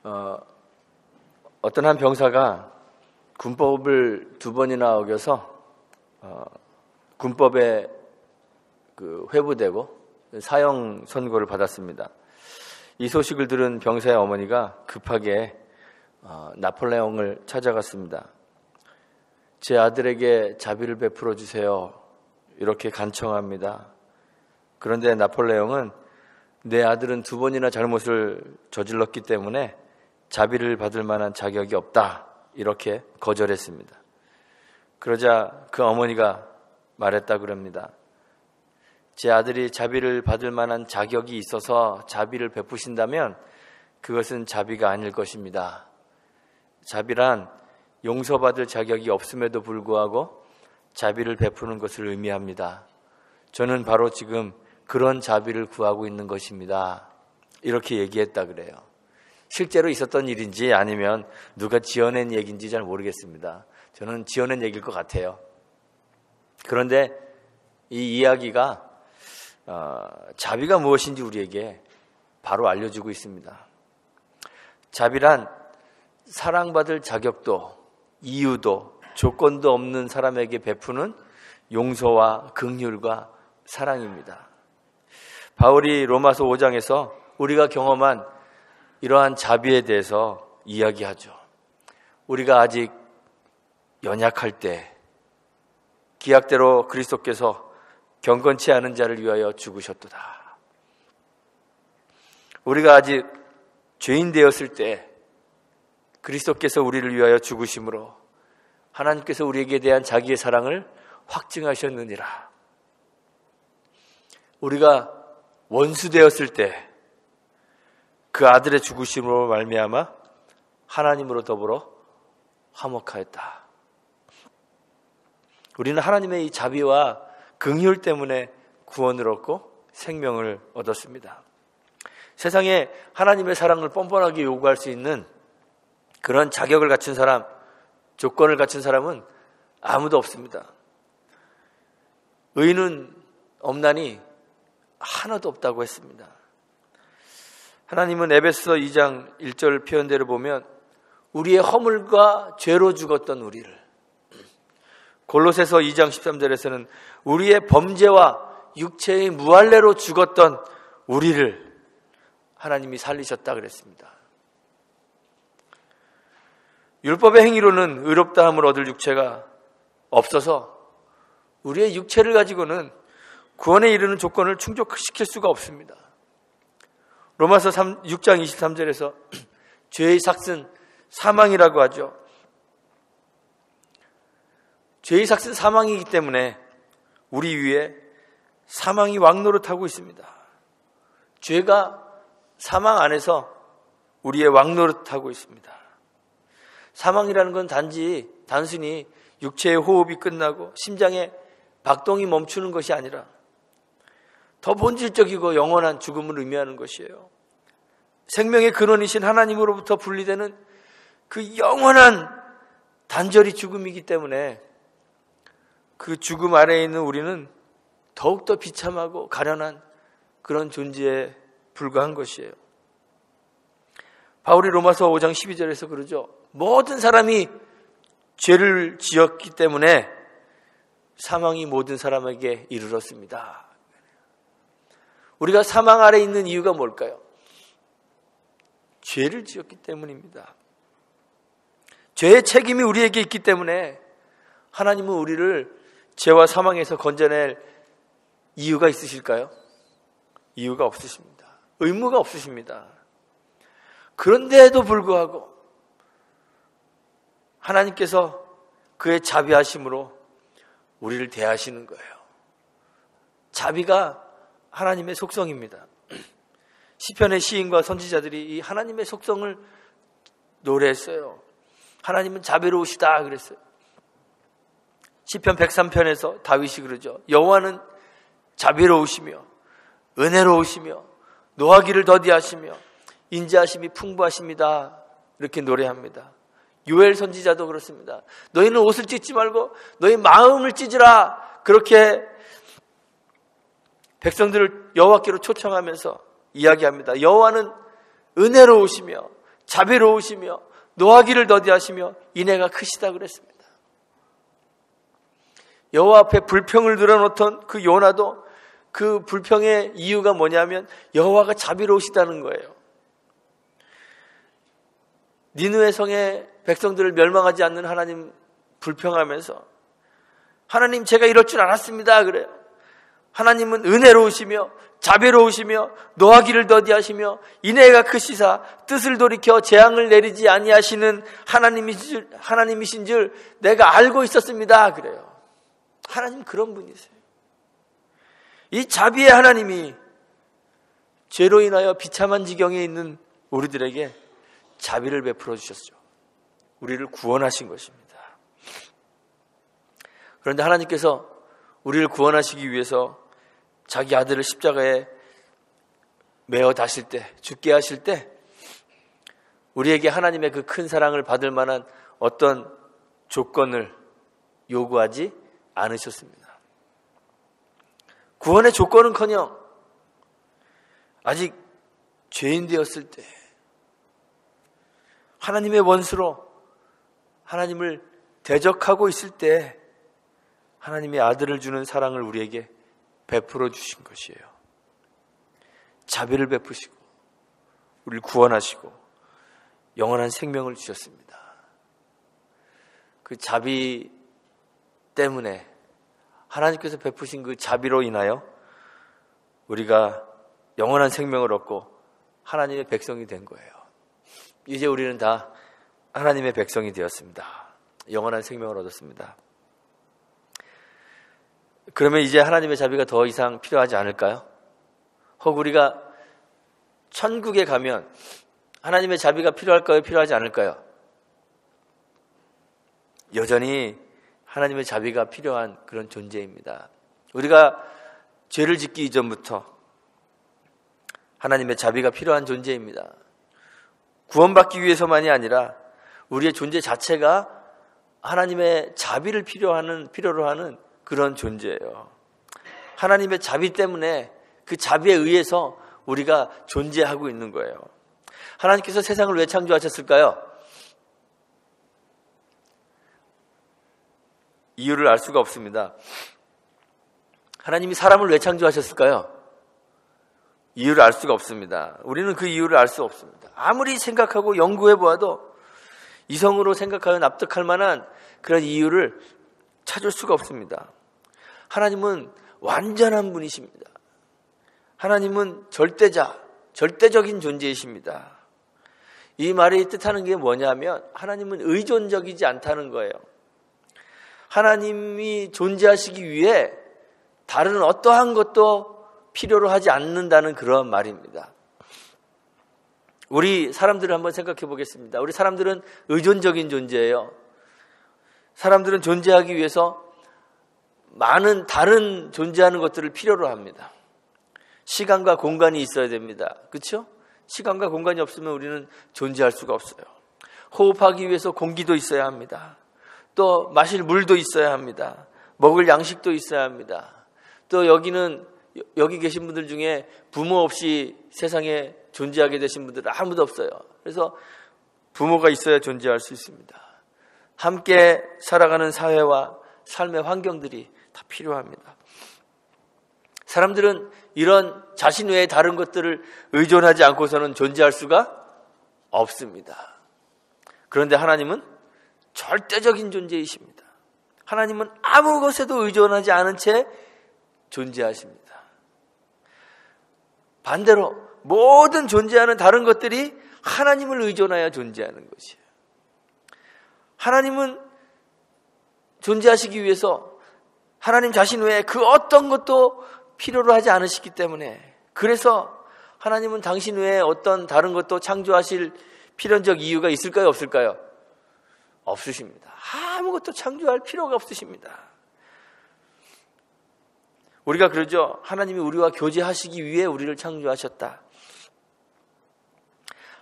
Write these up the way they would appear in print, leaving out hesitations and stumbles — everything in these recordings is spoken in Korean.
어떤 한 병사가 군법을 2번이나 어겨서 군법에 회부되고 사형 선고를 받았습니다. 이 소식을 들은 병사의 어머니가 급하게 나폴레옹을 찾아갔습니다. 제 아들에게 자비를 베풀어 주세요. 이렇게 간청합니다. 그런데 나폴레옹은 내 아들은 2번이나 잘못을 저질렀기 때문에 자비를 받을 만한 자격이 없다. 이렇게 거절했습니다. 그러자 그 어머니가 말했다 그럽니다. 제 아들이 자비를 받을 만한 자격이 있어서 자비를 베푸신다면 그것은 자비가 아닐 것입니다. 자비란 용서받을 자격이 없음에도 불구하고 자비를 베푸는 것을 의미합니다. 저는 바로 지금 그런 자비를 구하고 있는 것입니다. 이렇게 얘기했다 그래요. 실제로 있었던 일인지 아니면 누가 지어낸 얘기인지 잘 모르겠습니다. 저는 지어낸 얘기일 것 같아요. 그런데 이 이야기가 자비가 무엇인지 우리에게 바로 알려주고 있습니다. 자비란 사랑받을 자격도 이유도 조건도 없는 사람에게 베푸는 용서와 긍휼과 사랑입니다. 바울이 로마서 5장에서 우리가 경험한 이러한 자비에 대해서 이야기하죠. 우리가 아직 연약할 때 기약대로 그리스도께서 경건치 않은 자를 위하여 죽으셨도다. 우리가 아직 죄인 되었을 때 그리스도께서 우리를 위하여 죽으심으로 하나님께서 우리에게 대한 자기의 사랑을 확증하셨느니라. 우리가 원수 되었을 때 그 아들의 죽으심으로 말미암아 하나님으로 더불어 화목하였다. 우리는 하나님의 이 자비와 긍휼 때문에 구원을 얻고 생명을 얻었습니다. 세상에 하나님의 사랑을 뻔뻔하게 요구할 수 있는 그런 자격을 갖춘 사람, 조건을 갖춘 사람은 아무도 없습니다. 의인은 없나니 하나도 없다고 했습니다. 하나님은 에베소서 2장 1절 표현대로 보면 우리의 허물과 죄로 죽었던 우리를, 골로새서 2장 13절에서는 우리의 범죄와 육체의 무할례로 죽었던 우리를 하나님이 살리셨다 그랬습니다. 율법의 행위로는 의롭다함을 얻을 육체가 없어서 우리의 육체를 가지고는 구원에 이르는 조건을 충족시킬 수가 없습니다. 로마서 6장 23절에서 죄의 삭은 사망이라고 하죠. 죄의 삭은 사망이기 때문에 우리 위에 사망이 왕노릇하고 있습니다. 죄가 사망 안에서 우리의 왕노릇하고 있습니다. 사망이라는 건 단순히 육체의 호흡이 끝나고 심장의 박동이 멈추는 것이 아니라 더 본질적이고 영원한 죽음을 의미하는 것이에요. 생명의 근원이신 하나님으로부터 분리되는 그 영원한 단절이 죽음이기 때문에 그 죽음 아래에 있는 우리는 더욱더 비참하고 가련한 그런 존재에 불과한 것이에요. 바울이 로마서 5장 12절에서 그러죠. 모든 사람이 죄를 지었기 때문에 사망이 모든 사람에게 이르렀습니다. 우리가 사망 아래 있는 이유가 뭘까요? 죄를 지었기 때문입니다. 죄의 책임이 우리에게 있기 때문에 하나님은 우리를 죄와 사망에서 건져낼 이유가 있으실까요? 이유가 없으십니다. 의무가 없으십니다. 그런데도 불구하고 하나님께서 그의 자비하심으로 우리를 대하시는 거예요. 자비가 하나님의 속성입니다. 시편의 시인과 선지자들이 이 하나님의 속성을 노래했어요. 하나님은 자비로우시다 그랬어요. 시편 103편에서 다윗이 그러죠. 여호와는 자비로우시며 은혜로우시며 노하기를 더디하시며 인자하심이 풍부하십니다. 이렇게 노래합니다. 요엘 선지자도 그렇습니다. 너희는 옷을 찢지 말고 너희 마음을 찢으라. 그렇게 백성들을 여호와께로 초청하면서 이야기합니다. 여호와는 은혜로우시며 자비로우시며 노하기를 더디하시며 인애가 크시다 그랬습니다. 여호와 앞에 불평을 늘어놓던 그 요나도 그 불평의 이유가 뭐냐면 여호와가 자비로우시다는 거예요. 니느웨 성의 백성들을 멸망하지 않는 하나님 불평하면서 하나님 제가 이럴 줄 알았습니다 그래요. 하나님은 은혜로우시며 자비로우시며 노하기를 더디하시며 인애가 크시사 뜻을 돌이켜 재앙을 내리지 아니하시는 하나님이신 줄 내가 알고 있었습니다 그래요. 하나님 그런 분이세요. 이 자비의 하나님이 죄로 인하여 비참한 지경에 있는 우리들에게 자비를 베풀어 주셨죠. 우리를 구원하신 것입니다. 그런데 하나님께서 우리를 구원하시기 위해서 자기 아들을 십자가에 매어 다실 때, 죽게 하실 때 우리에게 하나님의 그 큰 사랑을 받을 만한 어떤 조건을 요구하지 않으셨습니다. 구원의 조건은커녕 아직 죄인 되었을 때 하나님의 원수로 하나님을 대적하고 있을 때 하나님의 아들을 주는 사랑을 우리에게 베풀어 주신 것이에요. 자비를 베푸시고 우리를 구원하시고 영원한 생명을 주셨습니다. 그 자비 때문에 하나님께서 베푸신 그 자비로 인하여 우리가 영원한 생명을 얻고 하나님의 백성이 된 거예요. 이제 우리는 다 하나님의 백성이 되었습니다. 영원한 생명을 얻었습니다. 그러면 이제 하나님의 자비가 더 이상 필요하지 않을까요? 혹 우리가 천국에 가면 하나님의 자비가 필요할까요? 필요하지 않을까요? 여전히 하나님의 자비가 필요한 그런 존재입니다. 우리가 죄를 짓기 이전부터 하나님의 자비가 필요한 존재입니다. 구원받기 위해서만이 아니라 우리의 존재 자체가 하나님의 자비를 필요로 하는 그런 존재예요. 하나님의 자비 때문에 그 자비에 의해서 우리가 존재하고 있는 거예요. 하나님께서 세상을 왜 창조하셨을까요? 이유를 알 수가 없습니다. 하나님이 사람을 왜 창조하셨을까요? 이유를 알 수가 없습니다. 우리는 그 이유를 알 수 없습니다. 아무리 생각하고 연구해 보아도 이성으로 생각하여 납득할 만한 그런 이유를 찾을 수가 없습니다. 하나님은 완전한 분이십니다. 하나님은 절대적인 존재이십니다. 이 말이 뜻하는 게 뭐냐면 하나님은 의존적이지 않다는 거예요. 하나님이 존재하시기 위해 다른 어떠한 것도 필요로 하지 않는다는 그런 말입니다. 우리 사람들을 한번 생각해 보겠습니다. 우리 사람들은 의존적인 존재예요. 사람들은 존재하기 위해서 많은 다른 존재하는 것들을 필요로 합니다. 시간과 공간이 있어야 됩니다. 그렇죠? 시간과 공간이 없으면 우리는 존재할 수가 없어요. 호흡하기 위해서 공기도 있어야 합니다. 또 마실 물도 있어야 합니다. 먹을 양식도 있어야 합니다. 또 여기 계신 분들 중에 부모 없이 세상에 존재하게 되신 분들은 아무도 없어요. 그래서 부모가 있어야 존재할 수 있습니다. 함께 살아가는 사회와 삶의 환경들이 다 필요합니다. 사람들은 이런 자신 외에 다른 것들을 의존하지 않고서는 존재할 수가 없습니다. 그런데 하나님은 절대적인 존재이십니다. 하나님은 아무 것에도 의존하지 않은 채 존재하십니다. 반대로 모든 존재하는 다른 것들이 하나님을 의존하여 존재하는 것이에요. 하나님은 존재하시기 위해서 하나님 자신 외에 그 어떤 것도 필요로 하지 않으시기 때문에, 그래서 하나님은 당신 외에 어떤 다른 것도 창조하실 필연적 이유가 있을까요? 없을까요? 없으십니다. 아무것도 창조할 필요가 없으십니다. 우리가 그러죠. 하나님이 우리와 교제하시기 위해 우리를 창조하셨다.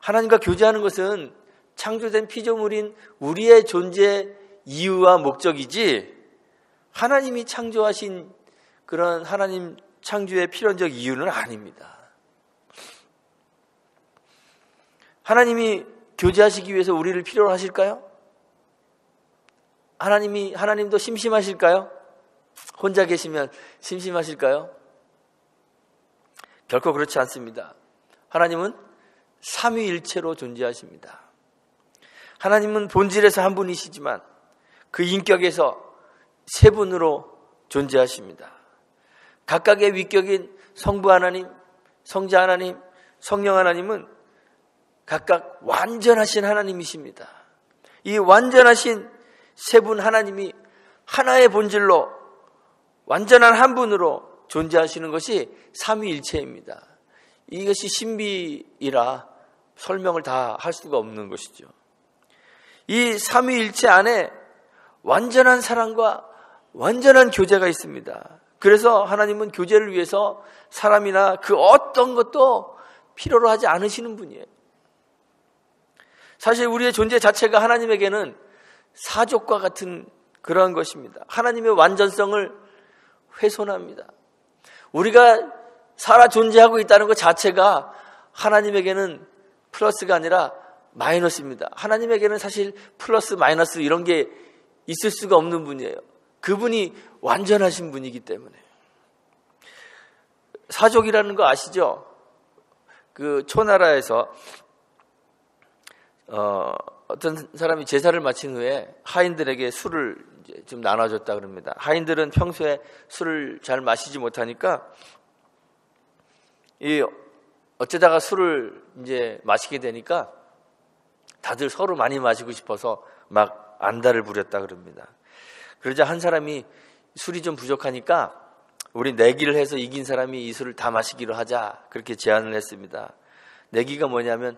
하나님과 교제하는 것은 창조된 피조물인 우리의 존재 이유와 목적이지, 하나님이 창조하신 그런 하나님 창조의 필연적 이유는 아닙니다. 하나님이 교제하시기 위해서 우리를 필요로 하실까요? 하나님도 심심하실까요? 혼자 계시면 심심하실까요? 결코 그렇지 않습니다. 하나님은 삼위일체로 존재하십니다. 하나님은 본질에서 한 분이시지만 그 인격에서 세 분으로 존재하십니다. 각각의 위격인 성부 하나님, 성자 하나님, 성령 하나님은 각각 완전하신 하나님이십니다. 이 완전하신 세 분 하나님이 하나의 본질로 완전한 한 분으로 존재하시는 것이 삼위일체입니다. 이것이 신비이라 설명을 다 할 수가 없는 것이죠. 이 삼위일체 안에 완전한 사랑과 완전한 교제가 있습니다. 그래서 하나님은 교제를 위해서 사람이나 그 어떤 것도 필요로 하지 않으시는 분이에요. 사실 우리의 존재 자체가 하나님에게는 사족과 같은 그러한 것입니다. 하나님의 완전성을 훼손합니다. 우리가 살아 존재하고 있다는 것 자체가 하나님에게는 플러스가 아니라 마이너스입니다. 하나님에게는 사실 플러스 마이너스 이런 게 있을 수가 없는 분이에요. 그분이 완전하신 분이기 때문에. 사족이라는 거 아시죠? 그 초나라에서 어떤 사람이 제사를 마친 후에 하인들에게 술을 이제 좀 나눠줬다 그럽니다. 하인들은 평소에 술을 잘 마시지 못하니까 어쩌다가 술을 이제 마시게 되니까 다들 서로 많이 마시고 싶어서 막 안달을 부렸다 그럽니다. 그러자 한 사람이 술이 좀 부족하니까 우리 내기를 해서 이긴 사람이 이 술을 다 마시기로 하자, 그렇게 제안을 했습니다. 내기가 뭐냐면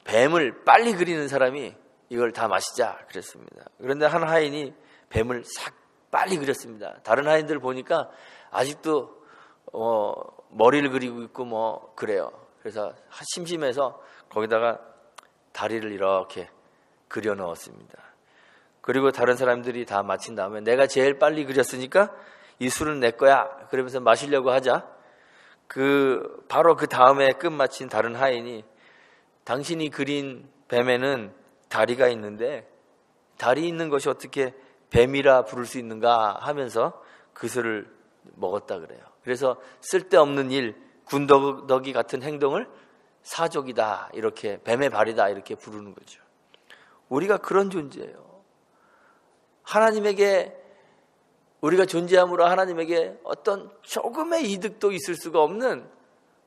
뱀을 빨리 그리는 사람이 이걸 다 마시자 그랬습니다. 그런데 한 하인이 뱀을 싹 빨리 그렸습니다. 다른 하인들 보니까 아직도 머리를 그리고 있고 뭐 그래요. 그래서 심심해서 거기다가 다리를 이렇게 그려 넣었습니다. 그리고 다른 사람들이 다 마친 다음에 내가 제일 빨리 그렸으니까 이 술은 내 거야 그러면서 마시려고 하자 바로 그 다음에 끝마친 다른 하인이 당신이 그린 뱀에는 다리가 있는데 다리 있는 것이 어떻게 뱀이라 부를 수 있는가 하면서 그 술을 먹었다 그래요. 그래서 쓸데없는 일, 군더더기 같은 행동을 사족이다, 이렇게 뱀의 발이다 이렇게 부르는 거죠. 우리가 그런 존재예요. 하나님에게 우리가 존재함으로 하나님에게 어떤 조금의 이득도 있을 수가 없는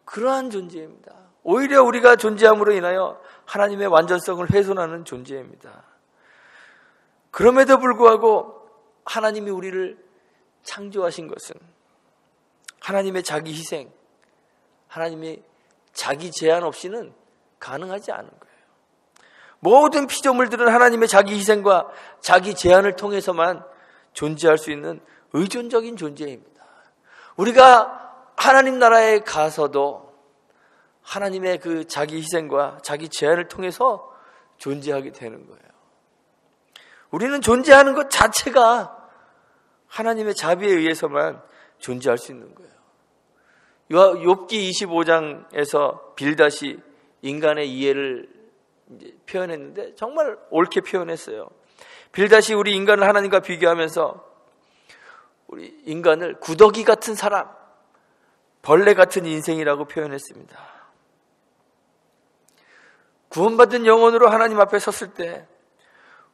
그러한 존재입니다. 오히려 우리가 존재함으로 인하여 하나님의 완전성을 훼손하는 존재입니다. 그럼에도 불구하고 하나님이 우리를 창조하신 것은 하나님의 자기 희생, 하나님의 자기 제한 없이는 가능하지 않은 거예요. 모든 피조물들은 하나님의 자기 희생과 자기 제한을 통해서만 존재할 수 있는 의존적인 존재입니다. 우리가 하나님 나라에 가서도 하나님의 그 자기 희생과 자기 제한을 통해서 존재하게 되는 거예요. 우리는 존재하는 것 자체가 하나님의 자비에 의해서만 존재할 수 있는 거예요. 욥기 25장에서 빌닷이 인간의 이해를 이제 표현했는데 정말 옳게 표현했어요. 빌닷이 우리 인간을 하나님과 비교하면서 우리 인간을 구더기 같은 사람, 벌레 같은 인생이라고 표현했습니다. 구원받은 영혼으로 하나님 앞에 섰을 때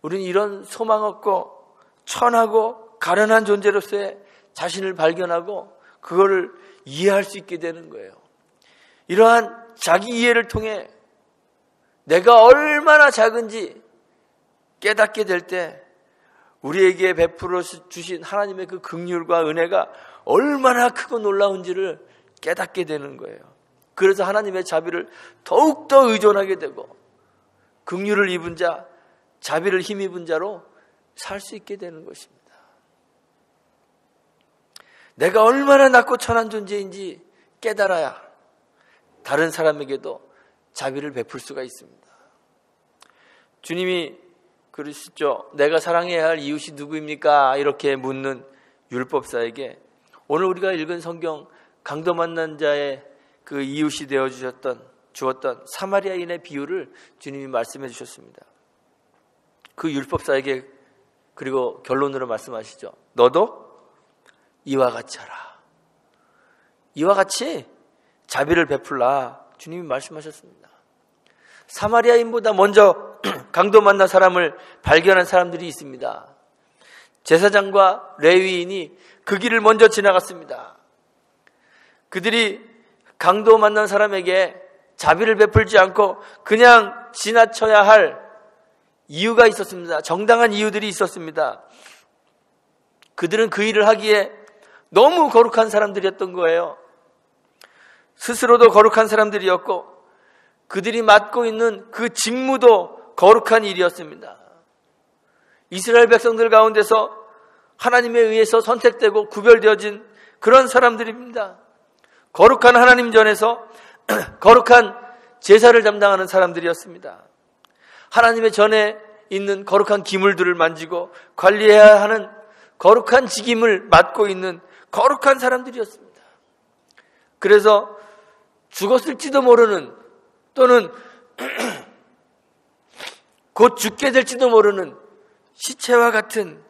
우리는 이런 소망 없고 천하고 가련한 존재로서의 자신을 발견하고 그거를 이해할 수 있게 되는 거예요. 이러한 자기 이해를 통해 내가 얼마나 작은지 깨닫게 될 때 우리에게 베풀어 주신 하나님의 그 긍휼과 은혜가 얼마나 크고 놀라운지를 깨닫게 되는 거예요. 그래서 하나님의 자비를 더욱더 의존하게 되고 긍휼을 입은 자, 자비를 힘입은 자로 살 수 있게 되는 것입니다. 내가 얼마나 낮고 천한 존재인지 깨달아야 다른 사람에게도 자비를 베풀 수가 있습니다. 주님이 그러시죠. 내가 사랑해야 할 이웃이 누구입니까? 이렇게 묻는 율법사에게 오늘 우리가 읽은 성경 강도 만난 자의 그 이웃이 되어주셨던 주었던 사마리아인의 비유를 주님이 말씀해 주셨습니다. 그 율법사에게 그리고 결론으로 말씀하시죠. 너도 이와 같이 하라. 이와 같이 자비를 베풀라. 주님이 말씀하셨습니다. 사마리아인보다 먼저 강도 만난 사람을 발견한 사람들이 있습니다. 제사장과 레위인이 그 길을 먼저 지나갔습니다. 그들이 강도 만난 사람에게 자비를 베풀지 않고 그냥 지나쳐야 할 이유가 있었습니다. 정당한 이유들이 있었습니다. 그들은 그 일을 하기에 너무 거룩한 사람들이었던 거예요. 스스로도 거룩한 사람들이었고 그들이 맡고 있는 그 직무도 거룩한 일이었습니다. 이스라엘 백성들 가운데서 하나님에 의해서 선택되고 구별되어진 그런 사람들입니다. 거룩한 하나님 전에서 거룩한 제사를 담당하는 사람들이었습니다. 하나님의 전에 있는 거룩한 기물들을 만지고 관리해야 하는 거룩한 직임을 맡고 있는 거룩한 사람들이었습니다. 그래서 죽었을지도 모르는 또는 곧 죽게 될지도 모르는 시체와 같은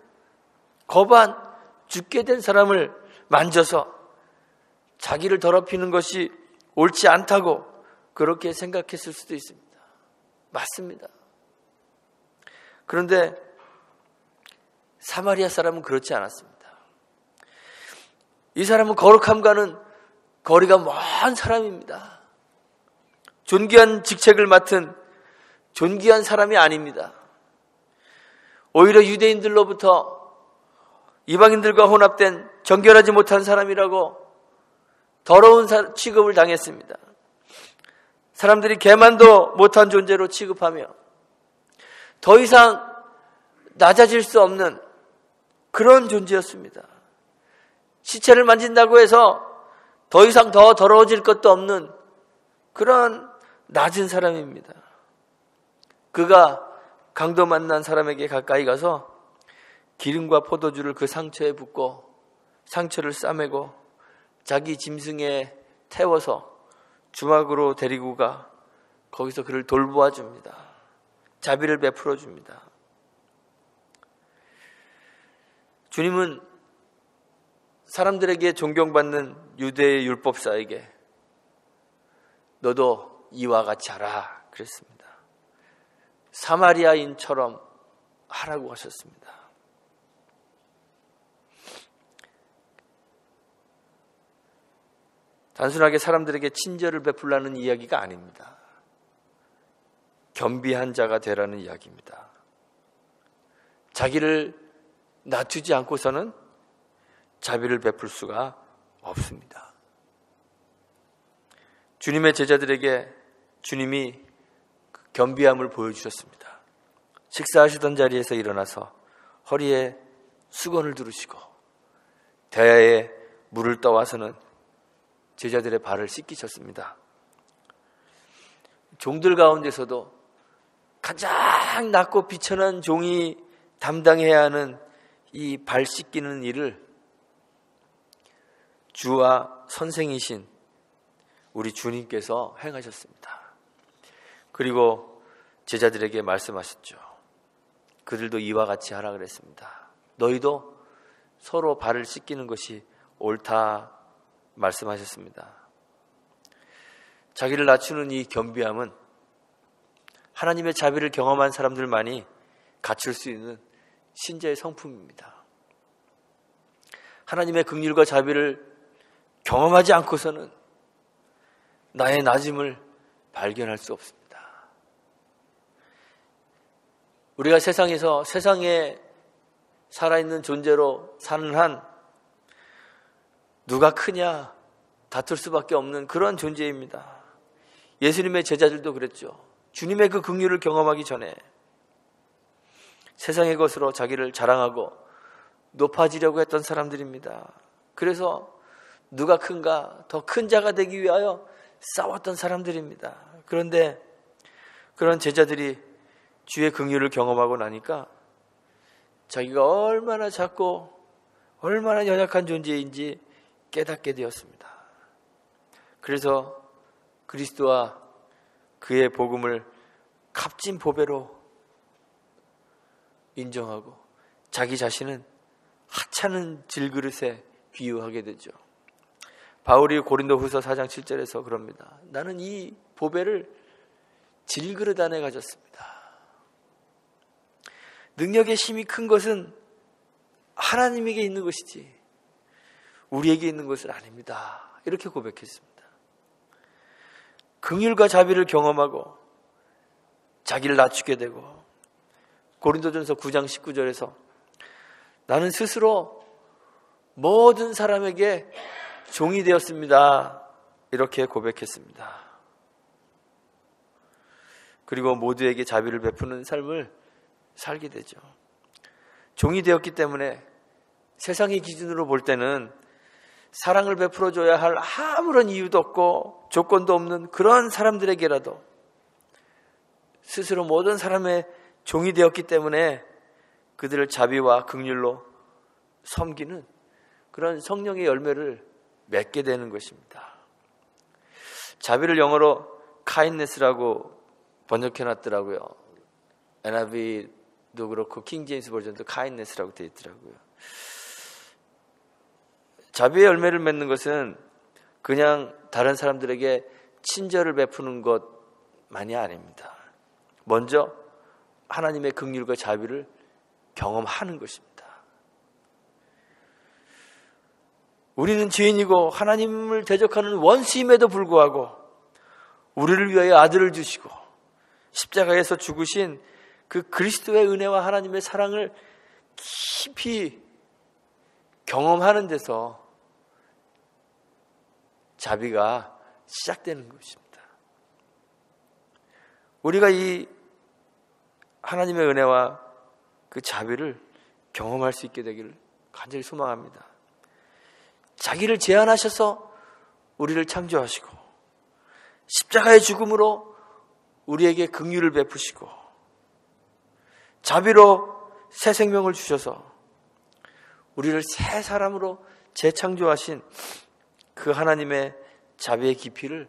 거반 죽게 된 사람을 만져서 자기를 더럽히는 것이 옳지 않다고 그렇게 생각했을 수도 있습니다. 맞습니다. 그런데 사마리아 사람은 그렇지 않았습니다. 이 사람은 거룩함과는 거리가 먼 사람입니다. 존귀한 직책을 맡은 존귀한 사람이 아닙니다. 오히려 유대인들로부터 이방인들과 혼합된 정결하지 못한 사람이라고 더러운 취급을 당했습니다. 사람들이 개만도 못한 존재로 취급하며 더 이상 낮아질 수 없는 그런 존재였습니다. 시체를 만진다고 해서 더 이상 더 더러워질 것도 없는 그런 낮은 사람입니다. 그가 강도 만난 사람에게 가까이 가서 기름과 포도주를 그 상처에 붓고 상처를 싸매고 자기 짐승에 태워서 주막으로 데리고 가 거기서 그를 돌보아 줍니다. 자비를 베풀어 줍니다. 주님은 사람들에게 존경받는 유대의 율법사에게 너도 이와 같이 하라 그랬습니다. 사마리아인처럼 하라고 하셨습니다. 단순하게 사람들에게 친절을 베풀라는 이야기가 아닙니다. 겸비한 자가 되라는 이야기입니다. 자기를 낮추지 않고서는 자비를 베풀 수가 없습니다. 주님의 제자들에게 주님이 겸비함을 보여주셨습니다. 식사하시던 자리에서 일어나서 허리에 수건을 두르시고 대야에 물을 떠와서는 제자들의 발을 씻기셨습니다. 종들 가운데서도 가장 낮고 비천한 종이 담당해야 하는 이 발 씻기는 일을 주와 선생이신 우리 주님께서 행하셨습니다. 그리고 제자들에게 말씀하셨죠. 그들도 이와 같이 하라 그랬습니다. 너희도 서로 발을 씻기는 것이 옳다 말씀하셨습니다. 자기를 낮추는 이 겸비함은 하나님의 자비를 경험한 사람들만이 갖출 수 있는 신자의 성품입니다. 하나님의 긍휼과 자비를 경험하지 않고서는 나의 낮음을 발견할 수 없습니다. 우리가 세상에서 세상에 살아있는 존재로 사는 한 누가 크냐 다툴 수밖에 없는 그런 존재입니다. 예수님의 제자들도 그랬죠. 주님의 그 긍휼을 경험하기 전에 세상의 것으로 자기를 자랑하고 높아지려고 했던 사람들입니다. 그래서 누가 큰가 더 큰 자가 되기 위하여 싸웠던 사람들입니다. 그런데 그런 제자들이 주의 긍휼을 경험하고 나니까 자기가 얼마나 작고 얼마나 연약한 존재인지 깨닫게 되었습니다. 그래서 그리스도와 그의 복음을 값진 보배로 인정하고 자기 자신은 하찮은 질그릇에 비유하게 되죠. 바울이 고린도후서 4장 7절에서 그럽니다. 나는 이 보배를 질그릇 안에 가졌습니다. 능력의 힘이 큰 것은 하나님에게 있는 것이지 우리에게 있는 것은 아닙니다. 이렇게 고백했습니다. 긍휼과 자비를 경험하고 자기를 낮추게 되고 고린도전서 9장 19절에서 나는 스스로 모든 사람에게 종이 되었습니다. 이렇게 고백했습니다. 그리고 모두에게 자비를 베푸는 삶을 살게 되죠. 종이 되었기 때문에 세상의 기준으로 볼 때는 사랑을 베풀어줘야 할 아무런 이유도 없고 조건도 없는 그런 사람들에게라도 스스로 모든 사람의 종이 되었기 때문에 그들을 자비와 긍휼로 섬기는 그런 성령의 열매를 맺게 되는 것입니다. 자비를 영어로 kindness라고 번역해놨더라고요. NIV도 그렇고 킹제임스 버전도 kindness라고 되어 있더라고요. 자비의 열매를 맺는 것은 그냥 다른 사람들에게 친절을 베푸는 것만이 아닙니다. 먼저 하나님의 긍휼과 자비를 경험하는 것입니다. 우리는 죄인이고 하나님을 대적하는 원수임에도 불구하고 우리를 위하여 아들을 주시고 십자가에서 죽으신 그 그리스도의 은혜와 하나님의 사랑을 깊이 경험하는 데서 자비가 시작되는 것입니다. 우리가 이 하나님의 은혜와 그 자비를 경험할 수 있게 되기를 간절히 소망합니다. 자기를 제한하셔서 우리를 창조하시고 십자가의 죽음으로 우리에게 긍휼을 베푸시고 자비로 새 생명을 주셔서 우리를 새 사람으로 재창조하신 그 하나님의 자비의 깊이를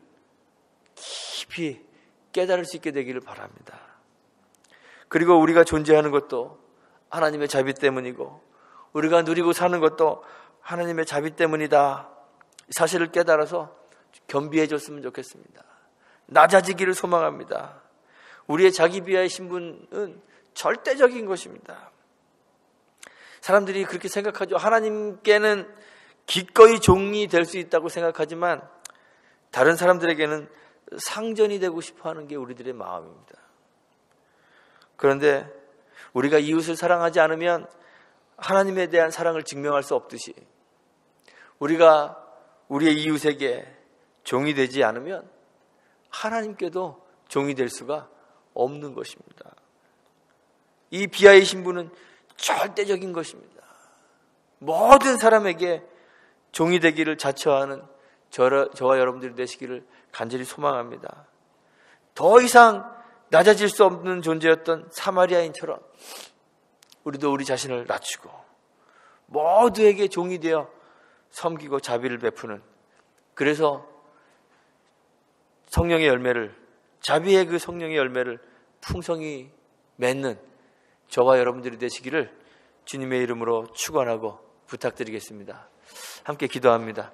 깊이 깨달을 수 있게 되기를 바랍니다. 그리고 우리가 존재하는 것도 하나님의 자비 때문이고 우리가 누리고 사는 것도 하나님의 자비 때문이다. 사실을 깨달아서 겸비해졌으면 좋겠습니다. 낮아지기를 소망합니다. 우리의 자기 비하의 신분은 절대적인 것입니다. 사람들이 그렇게 생각하죠. 하나님께는 기꺼이 종이 될 수 있다고 생각하지만 다른 사람들에게는 상전이 되고 싶어하는 게 우리들의 마음입니다. 그런데 우리가 이웃을 사랑하지 않으면 하나님에 대한 사랑을 증명할 수 없듯이 우리가 우리의 이웃에게 종이 되지 않으면 하나님께도 종이 될 수가 없는 것입니다. 이 비하의 신분은 절대적인 것입니다. 모든 사람에게 종이 되기를 자처하는 저와 여러분들이 되시기를 간절히 소망합니다. 더 이상 낮아질 수 없는 존재였던 사마리아인처럼 우리도 우리 자신을 낮추고 모두에게 종이 되어 섬기고 자비를 베푸는, 그래서 성령의 열매를, 자비의 그 성령의 열매를 풍성히 맺는 저와 여러분들이 되시기를 주님의 이름으로 축원하고 부탁드리겠습니다. 함께 기도합니다.